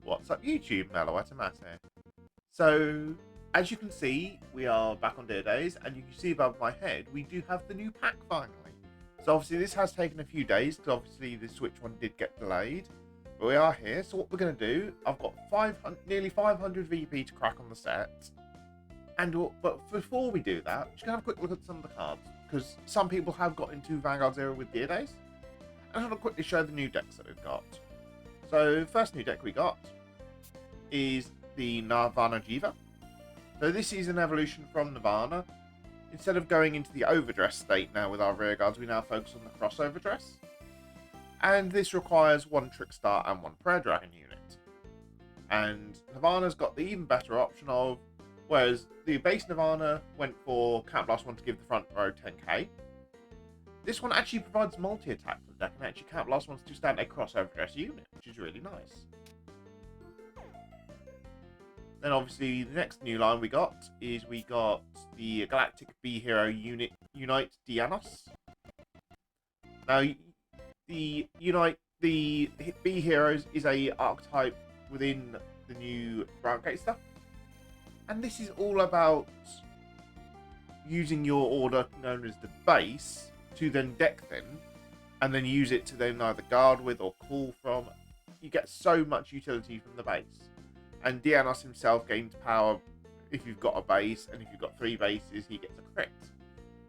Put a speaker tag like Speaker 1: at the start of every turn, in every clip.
Speaker 1: What's up YouTube, Mellow Automat here. So, as you can see, we are back on Dear Days, and you can see above my head, we do have the new pack finally. So obviously this has taken a few days, because obviously the Switch one did get delayed. But we are here, so what we're going to do, I've got nearly 500 VP to crack on the set. But before we do that, just going to have a quick look at some of the cards, because some people have got into Vanguard Zero with Dear Days. And I'm going to quickly show the new decks that we've got. So, first new deck we got is the Nirvana Jiva. So this is an evolution from Nirvana. Instead of going into the overdress state now with our rear guards, we now focus on the crossover dress. And this requires one Trickstar and one Prayer Dragon unit. And Nirvana's got the even better option of, whereas the base Nirvana went for Count Blast 1 to give the front row 10k, this one actually provides multi-attack for the deck, and actually Count Blast 1 to stand a crossover dress unit, which is really nice. Then obviously the next new line we got is we got the Galactic B Hero unit Unite Dianos. Now the B Heroes is a archetype within the new Groundgate stuff, and this is all about using your order known as the base to then deck them, and then use it to then either guard with or call from. You get so much utility from the base. And Dianos himself gains power if you've got a base, and if you've got 3 bases, he gets a crit.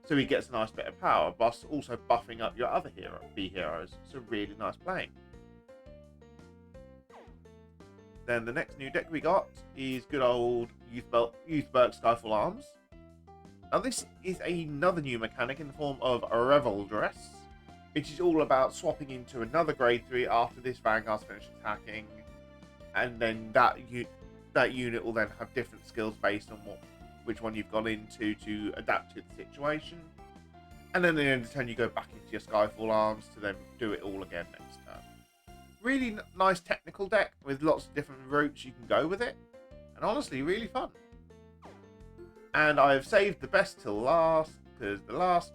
Speaker 1: So he gets a nice bit of power, whilst also buffing up your other B heroes. So really nice playing. Then the next new deck we got is good old Youthberg Skyfall Arms. Now this is another new mechanic in the form of a Revel Dress, which is all about swapping into another grade 3 after this Vanguard's finished attacking. And then that unit will then have different skills based on which one you've gone into to adapt to the situation. And then at the end of the turn, you go back into your Skyfall Arms to then do it all again next turn. Really nice technical deck with lots of different routes you can go with it. And honestly, really fun. And I've saved the best till last, because the last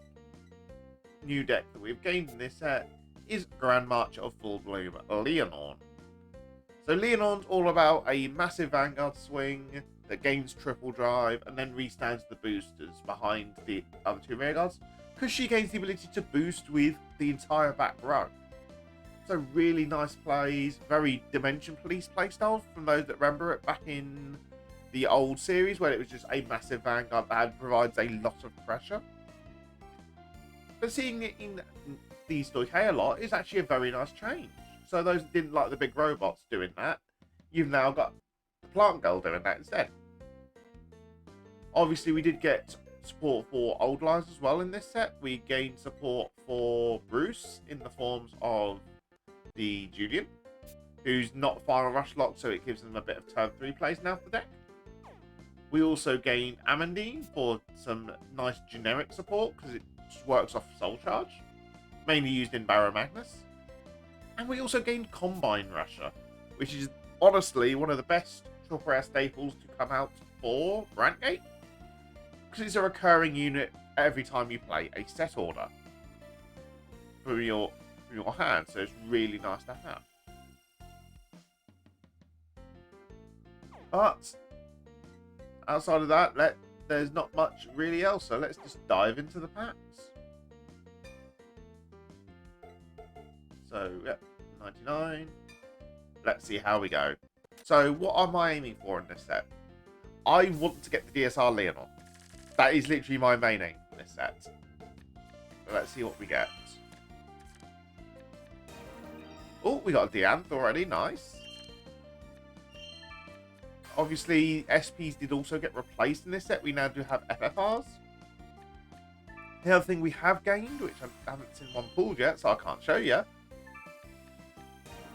Speaker 1: new deck that we've gained in this set is Grand March of Full Bloom Leonorn. So Leonorn's all about a massive Vanguard swing that gains triple drive and then restands the boosters behind the other 2 rearguards, because she gains the ability to boost with the entire back row. So really nice plays, very Dimension Police playstyle from those that remember it back in the old series where it was just a massive Vanguard that provides a lot of pressure. But seeing it in the Stoichea a lot is actually a very nice change. So those that didn't like the big robots doing that, you've now got the Plant Girl doing that instead. Obviously, we did get support for old lines as well in this set. We gained support for Bruce in the forms of the Julian, who's not Final Rush locked, so it gives them a bit of turn 3 plays now for the deck. We also gained Amandine for some nice generic support, because it just works off Soul Charge, mainly used in Barrow Magnus. And we also gained Combine Rusher, which is honestly one of the best triple rare staples to come out for Brandgate, because it's a recurring unit every time you play a set order from your hand, so it's really nice to have. But outside of that, there's not much really else, so let's just dive into the packs. So, yep, 99. Let's see how we go. So, what am I aiming for in this set? I want to get the DSR Leonor. That is literally my main aim in this set. So let's see what we get. Oh, we got a Dianth already. Nice. Obviously, SPs did also get replaced in this set. We now do have FFRs. The other thing we have gained, which I haven't seen one pulled yet, so I can't show you,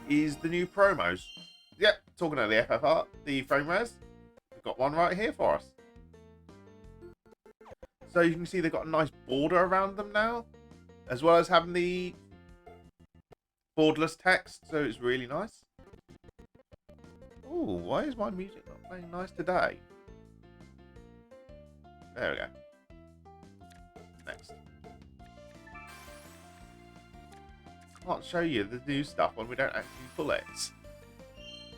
Speaker 1: is the new promos. Yep, talking about the FFR, the frame rares, we've got one right here for us. So you can see they've got a nice border around them now, as well as having the borderless text, so it's really nice. Ooh, why is my music not playing nice today? There we go. Next. Can't show you the new stuff when we don't actually pull it.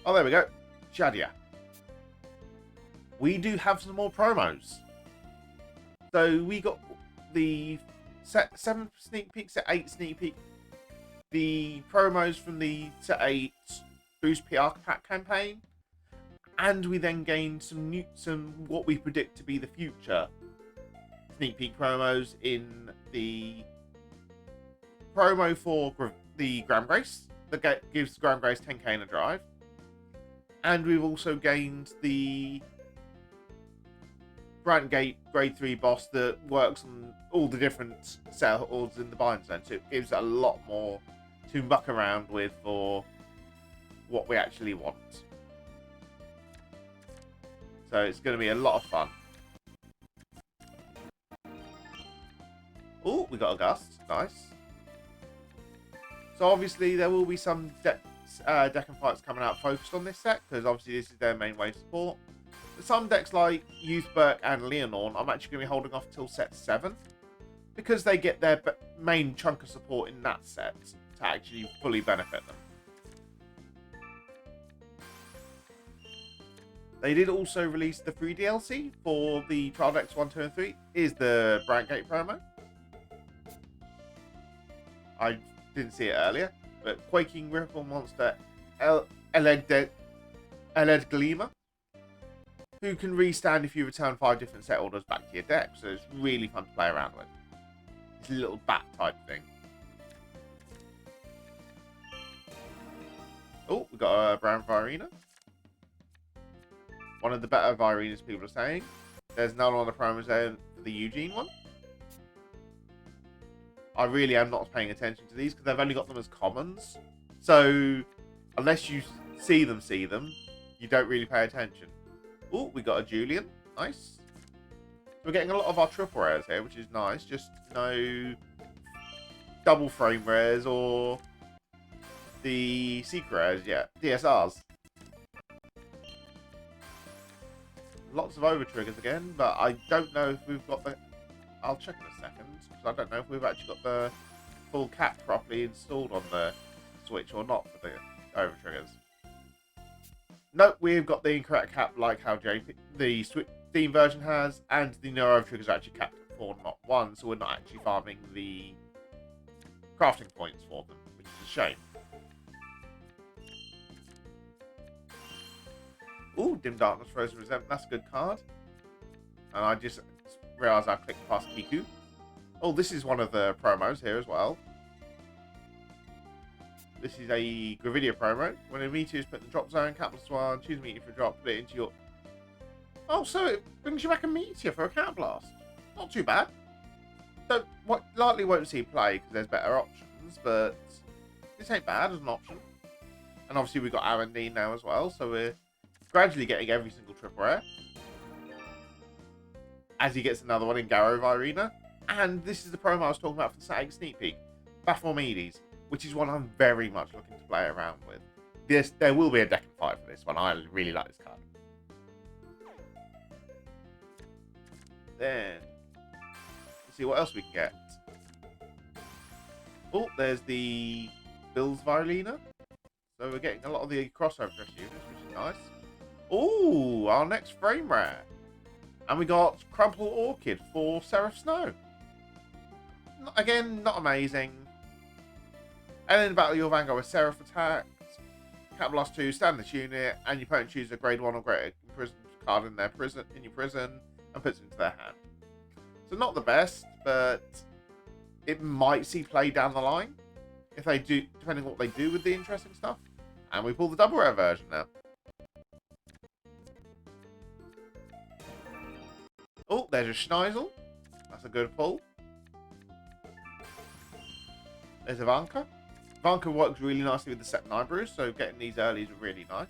Speaker 1: Oh, there we go. Shadia. We do have some more promos. So we got the set 7 sneak peek, set 8 sneak peek, the promos from the set 8 boost PR pack campaign, and we then gained some what we predict to be the future sneak peek promos in the promo for the Grand Grace that gives Grand Grace 10k in a drive, and we've also gained the Grant Gate grade 3 boss that works on all the different set orders in the bind zone, so it gives a lot more to muck around with for what we actually want. So it's going to be a lot of fun. Oh, we got a Gust. Nice. So obviously there will be some deck and fights coming out focused on this set, because obviously this is their main way of support. But some decks like Youthberg and Leonorn, I'm actually going to be holding off till set 7, because they get their main chunk of support in that set to actually fully benefit them. They did also release the free DLC for the Trial Decks 1, 2, and 3. Is the Brandgate promo. I didn't see it earlier, but Quaking Ripple Monster Eled Gleamer, who can restand if you return 5 different set orders back to your deck, so it's really fun to play around with. It's a little bat type thing. Oh, we got a brown Virina. One of the better Virinas, people are saying. There's none on the promos there for the Eugene one. I really am not paying attention to these because they've only got them as commons. So, unless you see them, you don't really pay attention. Oh, we got a Julian. Nice. We're getting a lot of our triple rares here, which is nice. Just no double frame rares or the secret rares yet. DSRs. Lots of over triggers again, but I don't know if we've got the... I'll check in a second, because I don't know if we've actually got the full cap properly installed on the Switch or not for the over triggers. Nope, we've got the incorrect cap like how the Steam version has, and the no over triggers are actually capped at 4, not 1, so we're not actually farming the crafting points for them, which is a shame. Ooh, Dim Darkness, Frozen Resentment, that's a good card. And I just realised I clicked past Kiku. Oh, this is one of the promos here as well. This is a Gravidia promo. When a meteor is put in the drop zone, capital one, choose a meteor for a drop, put it into your... Oh, so it brings you back a meteor for a cat blast. Not too bad. So, likely won't see play because there's better options, but this ain't bad as an option. And obviously we've got Arendine now as well, so we're gradually getting every single triple rare. As he gets another one in Garo Virina. And this is the promo I was talking about for the Saturday sneak peek. Baphormedes, which is one I'm very much looking to play around with. There will be a deck and fight for this one. I really like this card. Then, let's see what else we can get. Oh, there's the Bill's Virina. So we're getting a lot of the crossover dress units, which is nice. Oh, our next frame rare. And we got Crumple Orchid for Seraph Snow. Again, not amazing. And then Battle Your Vanguard with Seraph attacked. Cat Blast 2, stand this unit, and your opponent chooses a grade 1 or greater prison card in your prison and puts it into their hand. So not the best, but it might see play down the line. If they do, depending on what they do with the interesting stuff. And we pull the double rare version now. Oh, there's a Schneisel. That's a good pull. There's Ivanka. Ivanka works really nicely with the set 9 brews, so getting these early is really nice.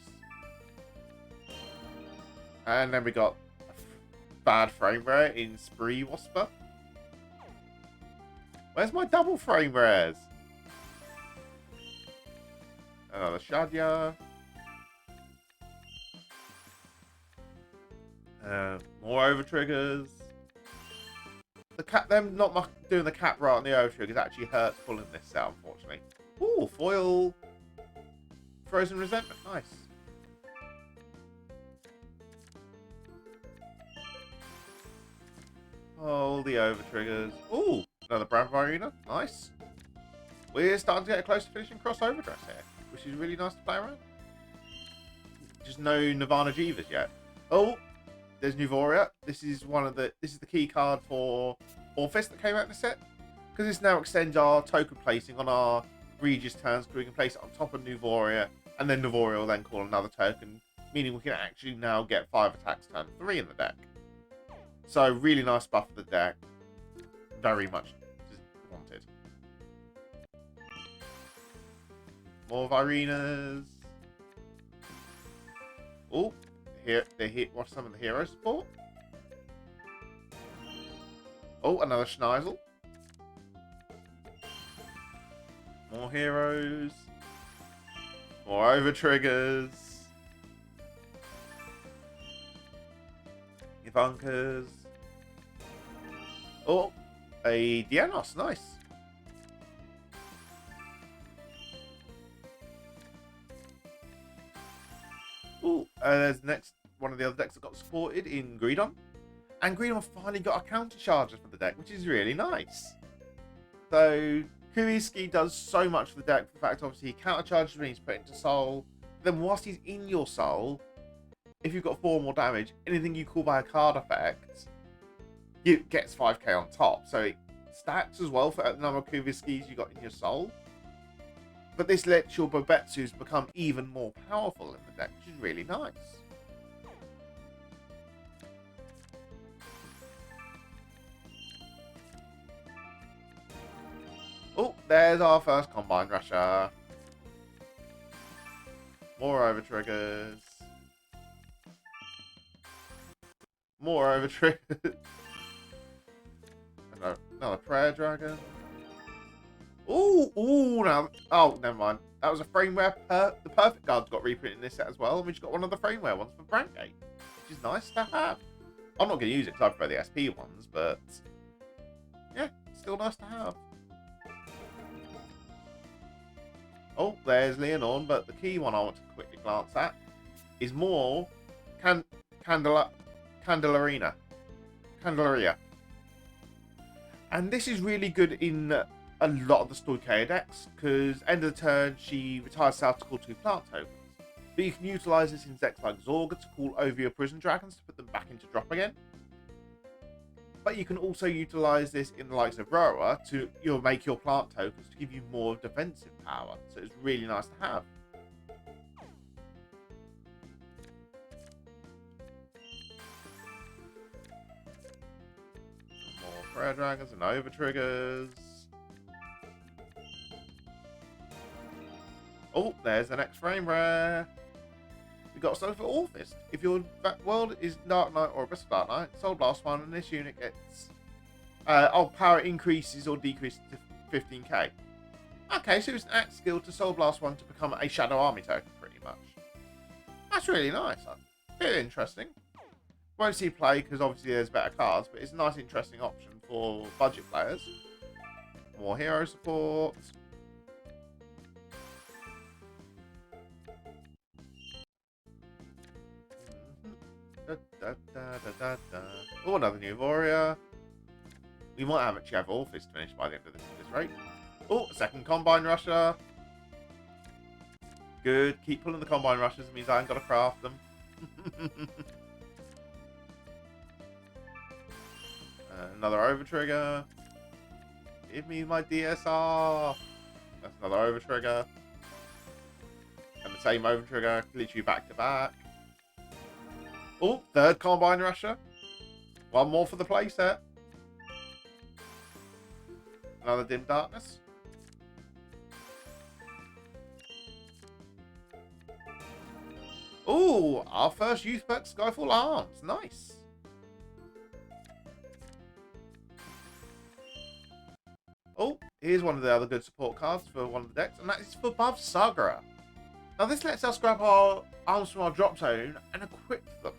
Speaker 1: And then we got a bad frame rare in Spree Wasper. Where's my double frame rares? Another Shadia. More over triggers. Them not doing the cap right on the over triggers actually hurts pulling this set, unfortunately. Ooh, foil Frozen Resentment, nice. Oh, the over triggers. Oh, another Brand Arena. Nice. We're starting to get close to finishing cross overdress here, which is really nice to play around. Just no Nirvana Jivas yet. Oh, there's Nuvoria. This is the key card for Orphis that came out in the set. Because this now extends our token placing on our Regis turns, so we can place it on top of Nuvoria, and then Nuvoria will then call another token, meaning we can actually now get 5 attacks turn 3 in the deck. So really nice buff for the deck. Very much wanted. More Virenas. Oh, here they hit. Watch some of the hero support. Oh, another Schneisel. More heroes. More over triggers. Ivankas. Oh, a Dianos. Nice. Oh, there's next one of the other decks that got supported in Greedon. And Greedon finally got a counter charger for the deck, which is really nice. So Kuiski does so much for the deck. For the fact, obviously, he counter charges when he's put into Soul. Then whilst he's in your Soul, if you've got 4 more damage, anything you call by a card effect, it gets 5k on top. So it stacks as well for the number of Kuiskis you got in your Soul. But this lets your Bobetsus become even more powerful in the deck, which is really nice. Oh, there's our first Combine Rusher. More over triggers. More over triggers. Another Prayer Dragon. Ooh, now. Oh, never mind. That was a frameware. The Perfect Guard's got reprinted in this set as well, and we just got one of the frameware ones for Brandgate, which is nice to have. I'm not going to use it because I prefer the SP ones, but yeah, still nice to have. Oh, there's Leonorn, but the key one I want to quickly glance at is more Candelaria. And this is really good in a lot of the Stoikea decks, because end of the turn, she retires south to call 2 plant tokens. But you can utilise this in decks like Zorga to call over your Prison Dragons to put them back into drop again. But you can also utilise this in the likes of Roa to make your plant tokens to give you more defensive power. So it's really nice to have. More Prayer Dragons and over triggers. Oh, there's the next frame rare. We got something for Orphis. If your world is Dark Knight or Abyss of Dark Knight, Soul Blast 1, and this unit gets power increases or decreases to 15k. Okay, so it's an act skill to Soul Blast 1 to become a Shadow Army token, pretty much. That's really nice. A bit interesting. Won't see play because obviously there's better cards, but it's a nice, interesting option for budget players. More hero support. Oh, another new Warrior. We might actually have Orphis finished by the end of this rate. Oh, a second Combine Rusher. Good. Keep pulling the Combine Rushers. It means I ain't got to craft them. Another over trigger. Give me my DSR. That's another over trigger. And the same over trigger, literally back to back. Oh, third Combine Rusher. One more for the playset. Another Dim Darkness. Oh, our first Youth Perk Skyfall Arms. Nice. Oh, here's one of the other good support cards for one of the decks, and that is for Buff Sagra. Now this lets us grab our arms from our drop zone and equip them.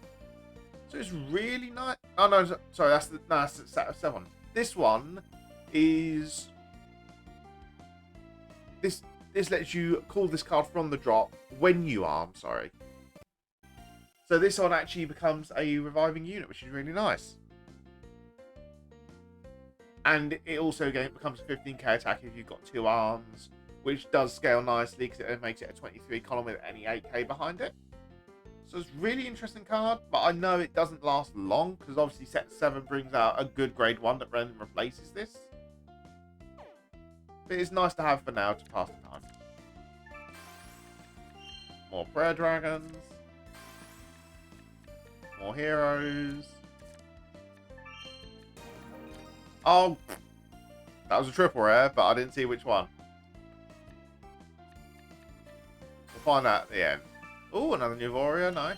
Speaker 1: So it's really nice. Oh no, sorry, that's the set of 7. This one is this lets you call this card from the drop when you arm, sorry. So this one actually becomes a reviving unit, which is really nice. And it also becomes a 15k attack if you've got 2 arms, which does scale nicely because it makes it a 23 column with any 8k behind it. So it's a really interesting card, but I know it doesn't last long because obviously set 7 brings out a good grade 1 that then replaces this. But it's nice to have for now to pass the time. More prayer dragons. More heroes. Oh, that was a triple rare, but I didn't see which one. We'll find out at the end. Oh, another new warrior, nice.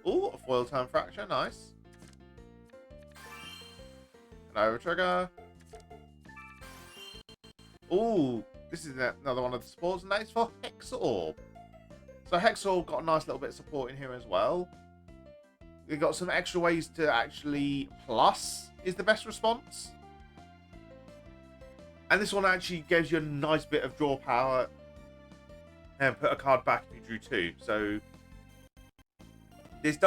Speaker 1: Oh, a foil turn fracture, nice. An over trigger. Oh, this is another one of the supports, and that is for Hexorb. So Hexorb got a nice little bit of support in here as well. We've got some extra ways to actually plus is the best response. And this one actually gives you a nice bit of draw power and put a card back if you drew 2. So this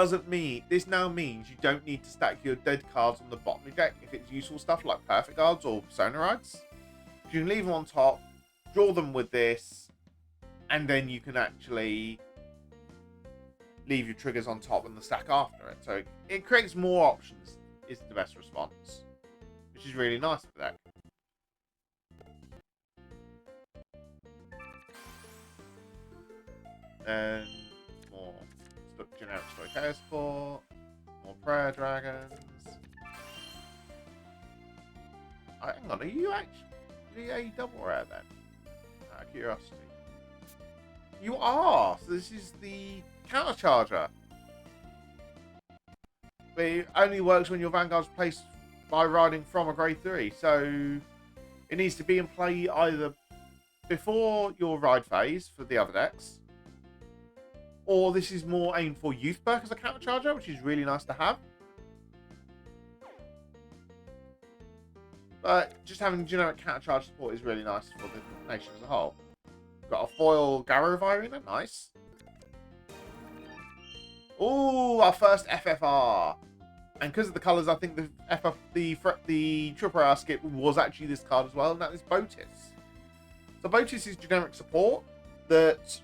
Speaker 1: now means you don't need to stack your dead cards on the bottom of your deck if it's useful stuff like Perfect Guards or Persona Rides. You can leave them on top, draw them with this, and then you can actually leave your triggers on top and the stack after it. So it creates more options is the best response, which is really nice for the deck. And more generic Story Chaos support, more Prayer Dragons. Hang on, are you actually a double rare then? Out of curiosity. You are! So this is the counter charger. But it only works when your Vanguard's placed by riding from a grade 3. So it needs to be in play either before your ride phase for the other decks, or this is more aimed for Youth Perk as a counter charger, which is really nice to have. But just having generic counter charge support is really nice for the nation as a whole. Got a foil Garrow Virina, nice. Ooh, our first FFR. And because of the colours, I think the triple R skip was actually this card as well, and that is Botis. So Botis is generic support that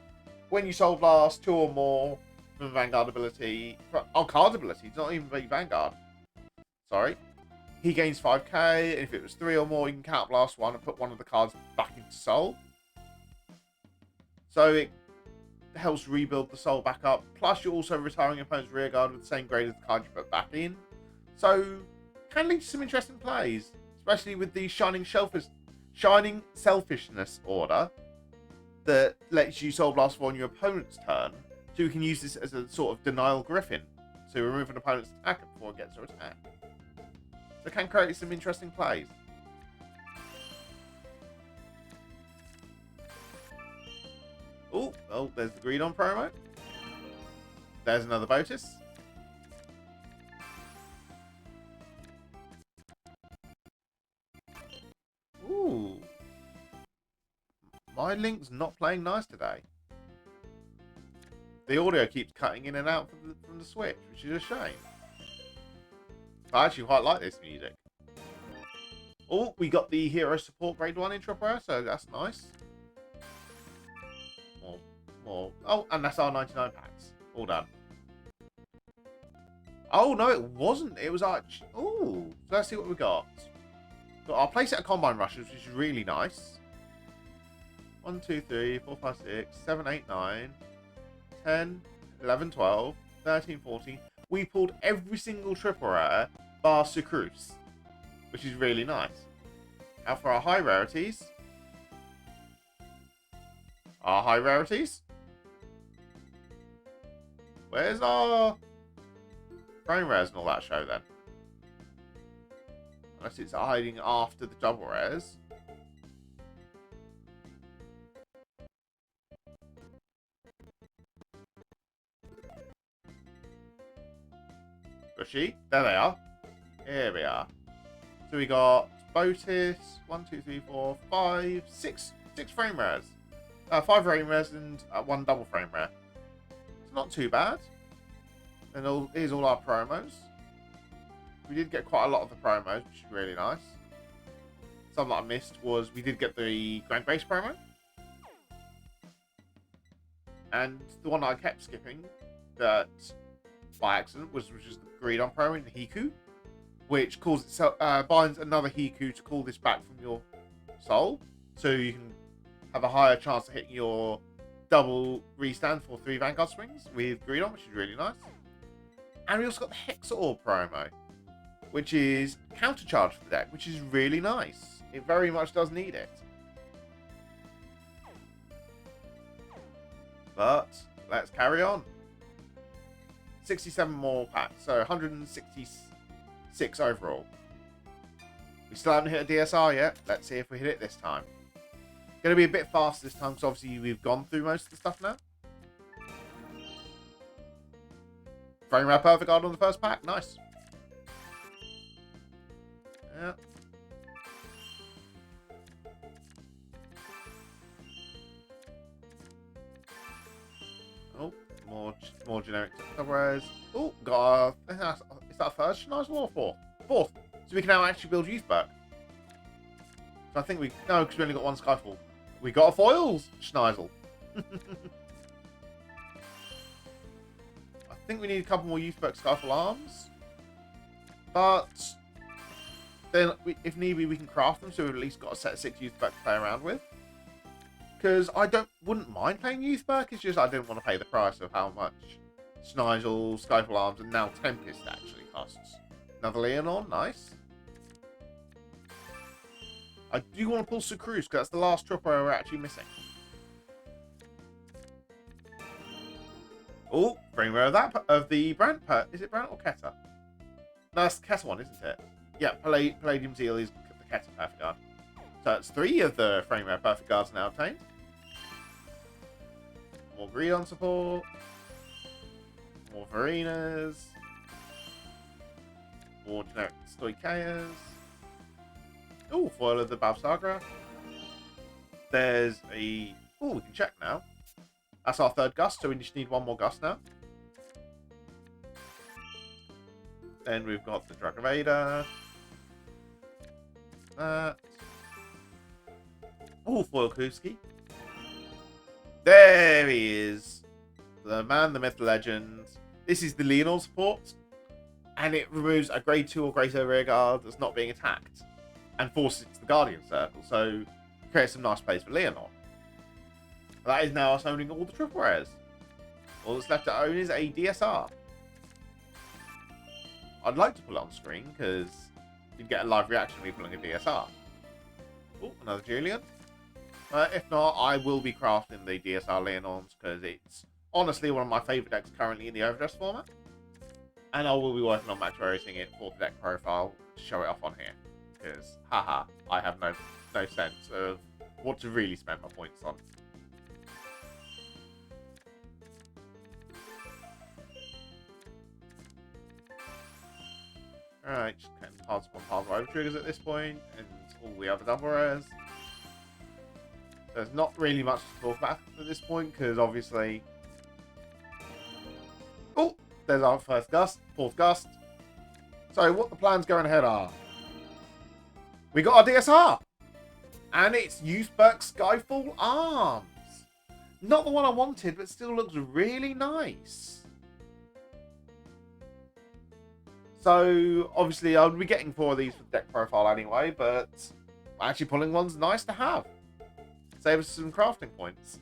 Speaker 1: when you Soul Blast 2 or more from Vanguard ability, card ability, it's not even very Vanguard. Sorry. He gains 5k, and if it was 3 or more, you can Counter Blast 1 and put one of the cards back into Soul. So it helps rebuild the Soul back up. Plus, you're also retiring your opponent's rear guard with the same grade as the card you put back in. So, can lead to some interesting plays, especially with the Shining Selfishness order that lets you Soul Blast 4 on your opponent's turn. So you can use this as a sort of Denial Griffin to remove an opponent's attack before it gets to attack. So it can create some interesting plays. Oh, there's the Greedon promo. There's another Botis. Ooh. My Link's not playing nice today. The audio keeps cutting in and out from the Switch, which is a shame. I actually quite like this music. Oh, we got the Hero Support Grade 1 intro prayer, so that's nice. More. Oh, and that's our 99 packs. All done. Oh, no, it wasn't. It was actually... Oh, so let's see what we got. Got our playset of Combine Rushers, which is really nice. 1, 2, 3, 4, 5, 6, 7, 8, 9, 10, 11, 12, 13, 14. We pulled every single triple rare bar Sucruse, which is really nice. Now for our high rarities. Where's our frame rares and all that show then? Unless it's hiding after the double rares. Bushy. There they are. Here we are. So we got Botis, 1, 2, 3, 4, 5, 6 frame rares. 5 frame rares and 1 double frame rare. It's not too bad. And here's all our promos. We did get quite a lot of the promos, which is really nice. Some that I missed was we did get the Grand Grace promo. And the one I kept skipping, that by accident, was just the Greedon promo in Hiku, which calls itself binds another Hiku to call this back from your soul, so you can have a higher chance of hitting your double restand for 3 Vanguard swings with Greedon, which is really nice. And we also got the Hexa Orb promo, which is countercharge for the deck, which is really nice. It very much does need it. But let's carry on. 67 more packs, so 166 overall. We still haven't hit a DSR yet. Let's see if we hit it this time. Going to be a bit fast this time, because obviously we've gone through most of the stuff now. Frame rate perfect guard on the first pack. Nice. Yeah. Oh, more generic coverage. Oh, got is that first Schneisel or fourth? Fourth. So we can now actually build Youthberg. So I think no, because we only got one Skyfall. We got a foils Schneisel. I think we need a couple more Youthberg Skyfall arms. But then, if need be, we can craft them, so we've at least got a set of 6 Youthberg to play around with. Because I wouldn't mind playing Youthberg, it's just I didn't want to pay the price of how much Schneisel, Skyfall arms, and now Tempest actually costs. Another Leonor, nice. I do want to pull Sucruse, because that's the last tripper we're actually missing. Oh, frame rare of that, of the Brand. Is it Brand or Keta? No, that's the Keta one, isn't it? Yeah, Palladium Zeal is the Keta Perfect Guard. So it's 3 of the frame rare Perfect Guards now obtained. More Greedon support. More Varinas. More generic Stoicheas. Oh, foil of the Babsagra. There's a... Oh, we can check now. That's our 3rd Gust, so we just need 1 more Gust now. Then we've got the Dragavator. That. Oh, foil Kuski. There he is. The man, the myth, the legend. This is the Leonor support. And it removes a grade 2 or greater rear guard that's not being attacked. And forces it to the Guardian Circle. So, creates some nice plays for Leonor. That is now us owning all the triple rares. All that's left to own is a DSR. I'd like to pull it on screen, because you'd get a live reaction of me pulling a DSR. Oh, another Julian. If not, I will be crafting the DSR Leonons, because it's honestly one of my favourite decks currently in the Overdress format. And I will be working on match racing it for the deck profile to show it off on here. Because, haha, I have no sense of what to really spend my points on. Alright, just getting piles upon piles of over triggers at this point, and all the other double rares. There's not really much to talk about at this point, because obviously... Oh! There's our 1st Gust, 4th Gust. So, what the plans going ahead are... We got our DSR! And it's Youthberg Skyfall Arms! Not the one I wanted, but still looks really nice. So, obviously, I'll be getting 4 of these for the deck profile anyway, but actually pulling one's nice to have. Save us some crafting points.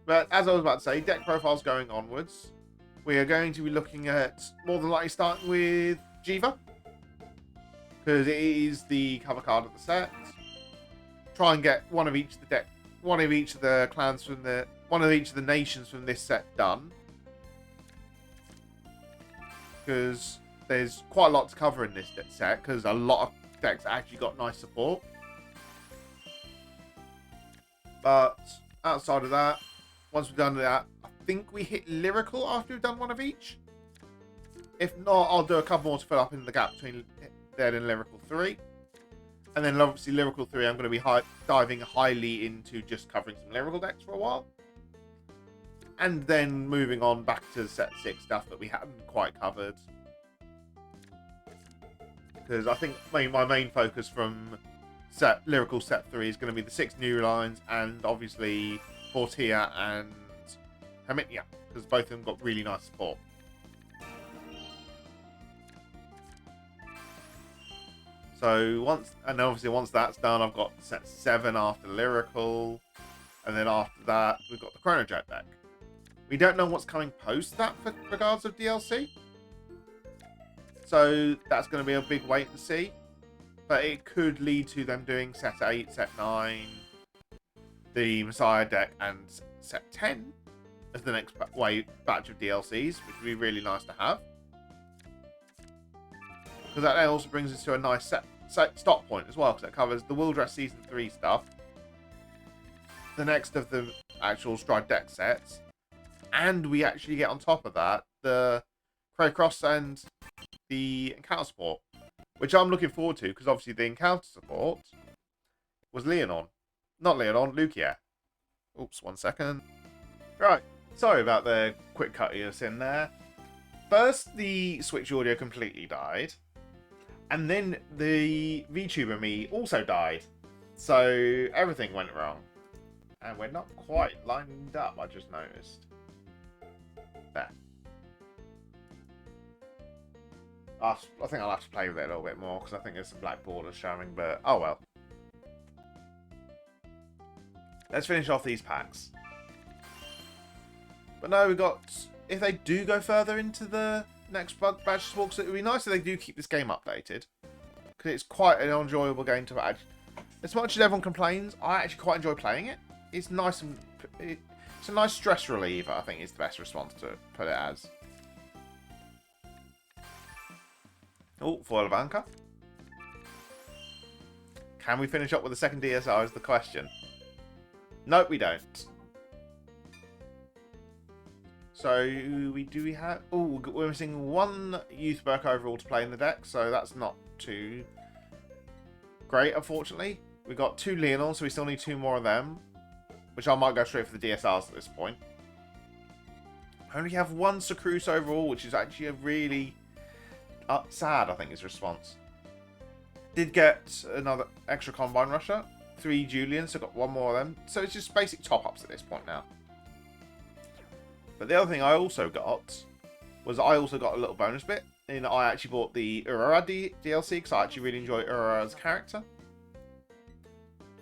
Speaker 1: But, as I was about to say, deck profiles going onwards. We are going to be looking at, more than likely, starting with Jiva. Because it is the cover card of the set. Try and get one of each of the clans from one of each of the nations from this set done. Because there's quite a lot to cover in this set, because a lot of decks actually got nice support. But outside of that, once we've done that, I think we hit Lyrical after we've done one of each. If not, I'll do a couple more to fill up in the gap between Dead and Lyrical 3. And then obviously Lyrical 3, I'm going to be diving highly into just covering some Lyrical decks for a while. And then moving on back to set 6 stuff that we hadn't quite covered. Because I think my main focus from Lyrical Set 3 is going to be the 6 new lines and obviously Fortia and Herminia, because both of them got really nice support. So once that's done, I've got set 7 after Lyrical, and then after that we've got the Chronojet deck. We don't know what's coming post that for regards of DLC, so that's going to be a big wait to see. But it could lead to them doing set 8, set 9, the Messiah deck, and set 10 as the next batch of DLCs, which would be really nice to have. Because that also brings us to a nice stop point as well, because it covers the Will Dress Season 3 stuff, the next of the actual Stride deck sets, and we actually get on top of that the Crow Cross and the Encounter support, which I'm looking forward to, because obviously the Encounter support was Leonon. Not Leonon, Lucia. Oops, 1 second. Right, sorry about the quick cut you in there. First, the Switch audio completely died. And then the VTuber me also died. So everything went wrong. And we're not quite lined up, I just noticed. There. I think I'll have to play with it a little bit more, because I think there's some black borders showing, but oh well. Let's finish off these packs. But no, we got... If they do go further into the next batch of sports, it would be nice if they do keep this game updated. Because it's quite an enjoyable game to add. As much as everyone complains, I actually quite enjoy playing it. It's nice and... It's a nice stress reliever, I think is the best response to put it as. Oh, foil of Anchor. Can we finish up with the second DSR is the question. Nope, we don't. So, we have... Oh, we're missing 1 Youth Burke overall to play in the deck, so that's not too great, unfortunately. We've got 2 Leonons, so we still need 2 more of them, which I might go straight for the DSRs at this point. I only have 1 Sacruse overall, which is actually a really... sad, I think, his response. Did get another extra Combine Rusher, 3 Julians, so got 1 more of them. So it's just basic top-ups at this point now. But the other thing I also got was I also got a little bonus bit. And I actually bought the Aurora DLC, because I actually really enjoy Aurora's character.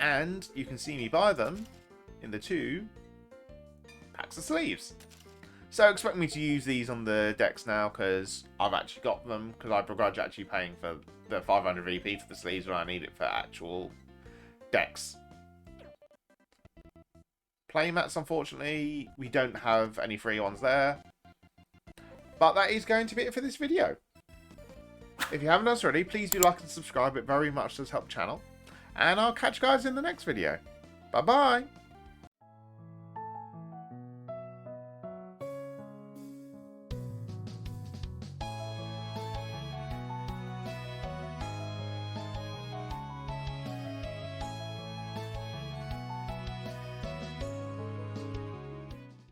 Speaker 1: And you can see me buy them in the 2 packs of sleeves. So expect me to use these on the decks now, because I've actually got them, because I begrudge actually paying for the 500 VP for the sleeves when I need it for actual decks. Playmats, unfortunately, we don't have any free ones there. But that is going to be it for this video. If you haven't done so already, please do like and subscribe. It very much does help the channel. And I'll catch you guys in the next video. Bye-bye.